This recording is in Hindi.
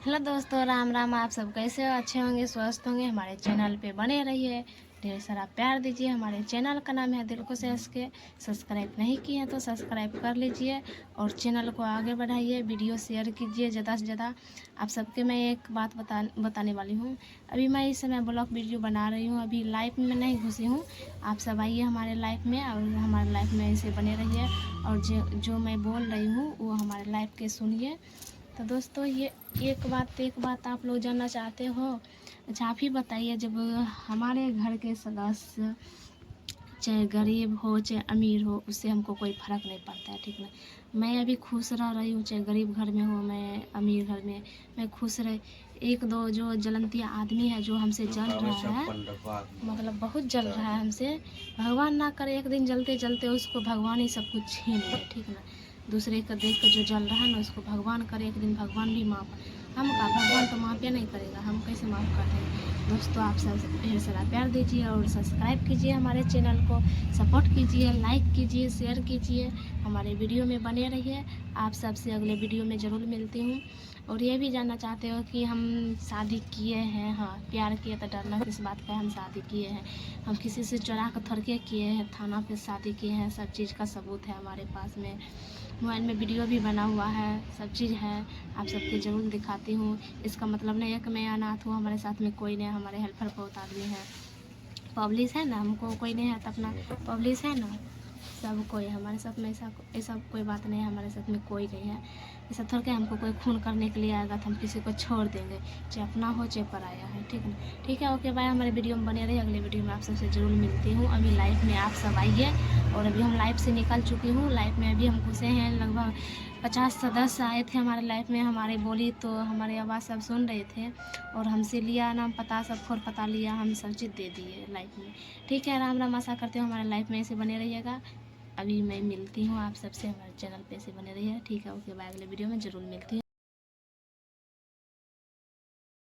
हेलो दोस्तों, राम राम। आप सब कैसे हो? अच्छे होंगे, स्वस्थ होंगे। हमारे चैनल पे बने रहिए, ढेर सारा प्यार दीजिए। हमारे चैनल का नाम है दिल को सेस के। सब्सक्राइब नहीं किए हैं तो सब्सक्राइब कर लीजिए और चैनल को आगे बढ़ाइए, वीडियो शेयर कीजिए ज़्यादा से ज़्यादा। आप सबके मैं एक बात बताने वाली हूँ। अभी मैं इस समय ब्लॉग वीडियो बना रही हूँ, अभी लाइफ में नहीं घुसी हूँ। आप सब आइए हमारे लाइफ में और हमारे लाइफ में ऐसे बने रहिए और जो मैं बोल रही हूँ वो हमारे लाइफ के सुनिए। तो दोस्तों, ये एक बात आप लोग जानना चाहते हो। अच्छा, आप ही बताइए, जब हमारे घर के सदस्य चाहे गरीब हो चाहे अमीर हो, उससे हमको कोई फ़र्क नहीं पड़ता है, ठीक ना। मैं अभी खुश रह रही हूँ, चाहे गरीब घर में हो, मैं अमीर घर में, मैं खुश रह। एक दो जो जलनतिया आदमी है जो हमसे जल रहा है, मतलब बहुत जल रहा है हमसे। भगवान ना करे एक दिन जलते जलते उसको भगवान ही सब कुछ छीन ले, ठीक ना। दूसरे का देख कर जो जल रहा है ना, उसको भगवान करे एक दिन भगवान भी माफ़। हम का भगवान तो माफ़ नहीं करेगा, हम कैसे माफ़ कर दें। दोस्तों, आप सब ढेर सारा प्यार दीजिए और सब्सक्राइब कीजिए हमारे चैनल को, सपोर्ट कीजिए, लाइक कीजिए, शेयर कीजिए, हमारे वीडियो में बने रहिए। आप सबसे अगले वीडियो में ज़रूर मिलती हूँ। और ये भी जानना चाहते हो कि हम शादी किए हैं? हाँ, प्यार किए तो डरना किस बात का। हम शादी किए हैं, हम किसी से चुरा कर थोड़ के किए हैं, थाना पे शादी किए हैं, सब चीज़ का सबूत है हमारे पास में। मोबाइल में वीडियो भी बना हुआ है, सब चीज़ है, आप सबके ज़रूर दिखाती हूँ। इसका मतलब नहीं है कि मैं अनाथ हूँ, हमारे साथ में कोई नहीं, हमारे हेल्पर बहुत आदमी है। पब्लिक है ना, हमको कोई नहीं है तो अपना पब्लिक है ना, सब कोई हमारे साथ में। ऐसा कोई बात नहीं है, हमारे साथ में कोई नहीं है। ऐसा थोड़ा के हमको कोई खून करने के लिए आएगा तो हम किसी को छोड़ देंगे, चाहे अपना हो चाहे पराया है, ठीक ना। ठीक है, ओके बाय। हमारे वीडियो में बने रहिए, अगले वीडियो में आप सबसे ज़रूर मिलती हूँ। अभी लाइफ में आप सब आइए। और अभी हम लाइफ से निकल चुकी हूँ, लाइफ में अभी हम घुसे हैं। लगभग 50 सदस्य आए थे हमारे लाइफ में, हमारे बोली तो हमारी आवाज़ सब सुन रहे थे और हमसे लिया नाम पता, सब फोन पता लिया, हम सब चीज़ दे दिए लाइफ में। ठीक है, राम राम। आशा करते हो हमारे लाइफ में ऐसे बने रहिएगा। अभी मैं मिलती हूँ आप सबसे, हमारे चैनल पे ऐसे बने रहिए। ठीक है, ओके बाय। अगले वीडियो में ज़रूर मिलती हूँ।